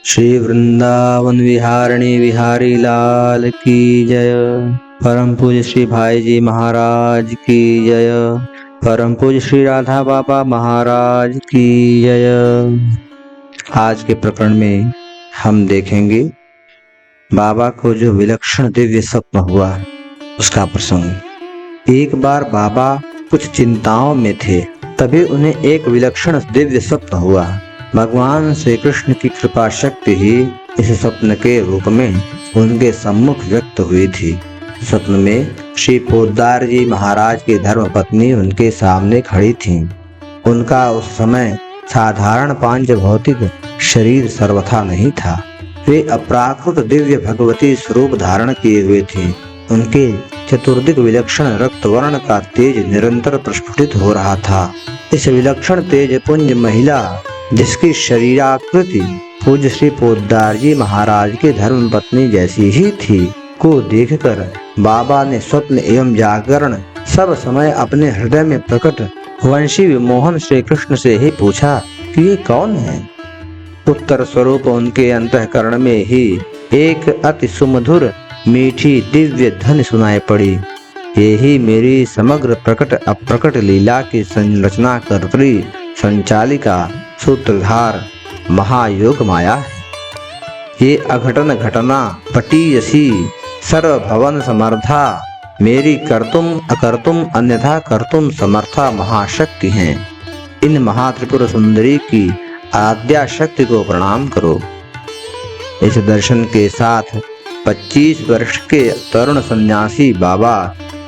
श्री वृंदावन विहारिणी बिहारी लाल की जय। परम पूज्य श्री भाई जी महाराज की जय। परम पूज्य श्री राधा बाबा महाराज की जय। आज के प्रकरण में हम देखेंगे बाबा को जो विलक्षण दिव्य स्वप्न हुआ उसका प्रसंग। एक बार बाबा कुछ चिंताओं में थे, तभी उन्हें एक विलक्षण दिव्य स्वप्न हुआ। भगवान श्री कृष्ण की कृपा शक्ति ही इस स्वप्न के रूप में उनके सम्मुख व्यक्त हुई थी। स्वप्न में श्री पोद्दार जी महाराज की धर्मपत्नी उनके सामने खड़ी थीं। उनका उस समय साधारण पांच भौतिक शरीर सर्वथा नहीं था। वे अपराकृत दिव्य भगवती स्वरूप धारण किए हुए थे। उनके चतुर्दिक विलक्षण रक्त वर्ण का तेज निरंतर प्रस्फुटित हो रहा था। इस विलक्षण तेज पुंज महिला, जिसकी शरीराकृति पूज्य श्री पोद्दार जी महाराज के धर्म पत्नी जैसी ही थी, को देखकर बाबा ने स्वप्न एवं जागरण सब समय अपने हृदय में प्रकट वंशी विमोहन श्री कृष्ण से ही पूछा कि ये कौन है। उत्तर स्वरूप उनके अंतःकरण में ही एक अति सुमधुर मीठी दिव्य ध्वनि सुनाई पड़ी। यही मेरी समग्र प्रकट अप्रकट लीला की संरचना कर्त्री संचालिका सूत्रधार महायोग माया है। ये अघटन घटना पटीयसी सर्वभवन समर्था मेरी कर्तुम अकर्तुम अन्यथा कर्तुम समर्था महाशक्ति हैं। इन महात्रिपुर सुंदरी की आद्या शक्ति को प्रणाम करो। इस दर्शन के साथ 25 वर्ष के तरुण सन्यासी बाबा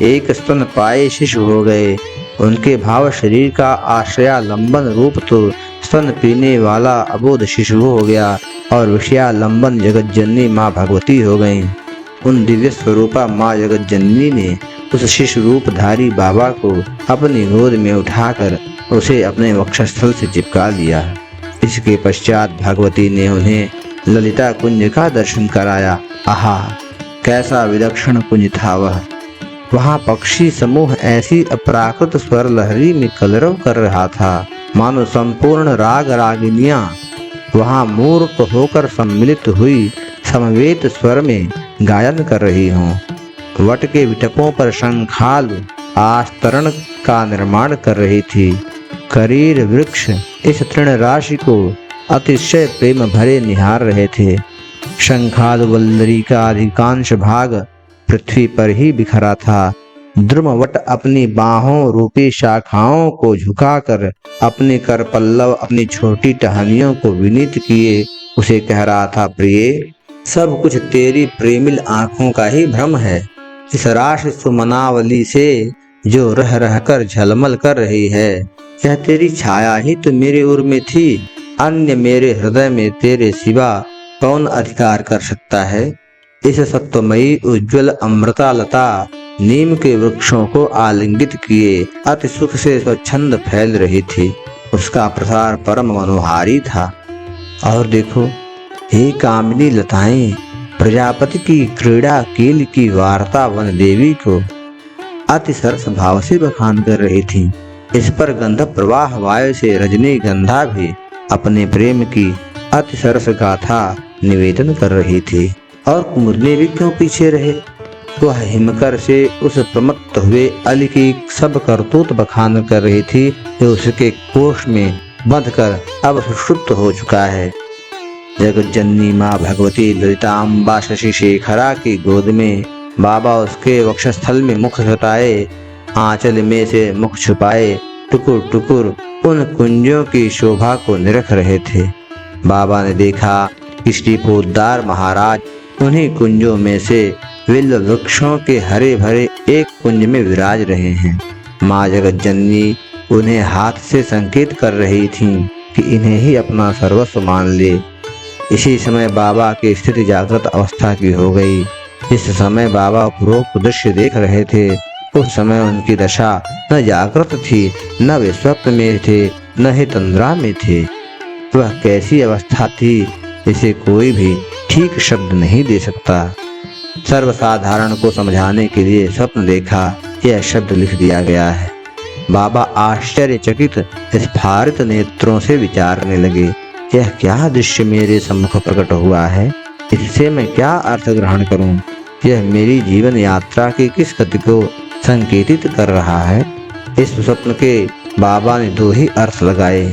एक स्तन पाए शिशु हो गए। उनके भाव शरीर का आश्रयालंबन रूप तो स्तन पीने वाला अबोध शिशु हो गया और विषयालंबन जगत जननी माँ भगवती हो गईं। उन दिव्य स्वरूपा माँ जगत जननी ने उस शिशु रूपधारी बाबा को अपनी गोद में उठाकर उसे अपने वक्षस्थल से चिपका लिया। इसके पश्चात भगवती ने उन्हें ललिता कुंज का दर्शन कराया। आहा, कैसा विलक्षण कुंज था वह। वहाँ पक्षी समूह ऐसी अपराकृत स्वर लहरी में कलरव कर रहा था, मानो संपूर्ण राग रागिनियां वहाँ मूर्ख होकर सम्मिलित हुई समवेत स्वर में गायन कर रही हों। वट के विटपों पर शंखाल आस्तरण का निर्माण कर रही थी। करीर वृक्ष इस तृण राशि को अतिशय प्रेम भरे निहार रहे थे। शंखाल वल्लरी का अधिकांश भाग पृथ्वी पर ही बिखरा था। द्रुमवट अपनी बाहों रूपी शाखाओं को झुकाकर अपने कर पल्लव अपनी छोटी टहनियों को विनीत किए उसे कह रहा था, प्रिय, सब कुछ तेरी प्रेमिल आंखों का ही भ्रम है। इस राश सुमनावली से जो रह रह कर झलमल कर रही है, यह तेरी छाया ही तो मेरे उर में थी। अन्य मेरे हृदय में तेरे सिवा कौन अधिकार कर सकता है। इस सत्वमयी उज्ज्वल अमृतालता नीम के वृक्षों को आलिंगित किए अति सुख से स्वच्छंद फैल रही थी। उसका प्रसार परम मनोहारी था। और देखो, हे कामिनी लताएं, प्रजापति की क्रीड़ा कील की वार्ता वन देवी को अति सरस भाव से बखान कर रही थी। इस पर गंध प्रवाह वायु से रजनी गंधा भी अपने प्रेम की अति सरस गाथा निवेदन कर रही थी। और कुमुदनी भी क्यों पीछे रहे। वह हिमकर से उस प्रमत्त हुए अली की सब करतूत बखान कर रही थी, जो उसके कोष में बंधकर अब सुषुप्त हो चुका है। जगत जननी माँ भगवती ललिताम्बा शशि शेखरा की गोद में बाबा उसके वक्षस्थल में मुख सटाए, आंचल में से मुख छुपाए टुकुर टुकुर उन कुंजों की शोभा को निरख रहे थे। बाबा ने देखा कि श्री पोद्दार महाराज उन्हीं कुंजों में से विल्व वृक्षों के हरे भरे एक कुंज में विराज रहे हैं। माँ जगत जननी उन्हें हाथ से संकेत कर रही थीं कि इन्हें ही अपना सर्वस्व मान ले। इसी समय बाबा की स्थिति जागृत अवस्था की हो गई। जिस समय बाबा उपरोक्त दृश्य देख रहे थे, उस समय उनकी दशा न जागृत थी, न वे स्वप्न में थे, न ही तंद्रा में थे। वह कैसी अवस्था थी, इसे कोई भी ठीक शब्द नहीं दे सकता। सर्वसाधारण को समझाने के लिए स्वप्न देखा यह शब्द लिख दिया गया है। बाबा आश्चर्यचकित स्फारित नेत्रों से विचारने लगे। यह क्या दृश्य मेरे सम्मुख प्रकट हुआ है, इससे मैं क्या अर्थ ग्रहण करूं? यह मेरी जीवन यात्रा की किस गति को संकेतित कर रहा है? इस स्वप्न के बाबा ने दो ही अर्थ लगाए।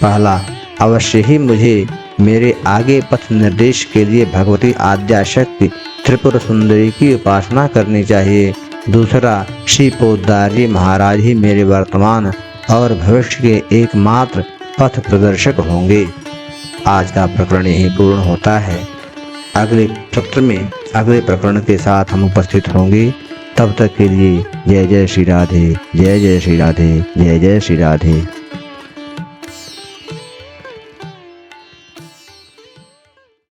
पहला, अवश्य ही मुझे मेरे आगे पथ निर्देश के लिए भगवती आद्याशक्ति त्रिपुर सुंदरी की उपासना करनी चाहिए। दूसरा, श्री पोद्दार जी महाराज ही मेरे वर्तमान और भविष्य के एकमात्र पथ प्रदर्शक होंगे। आज का प्रकरण यही पूर्ण होता है। अगले सत्र में अगले प्रकरण के साथ हम उपस्थित होंगे। तब तक के लिए जय जय श्री राधे, जय जय श्री राधे, जय जय श्री राधे।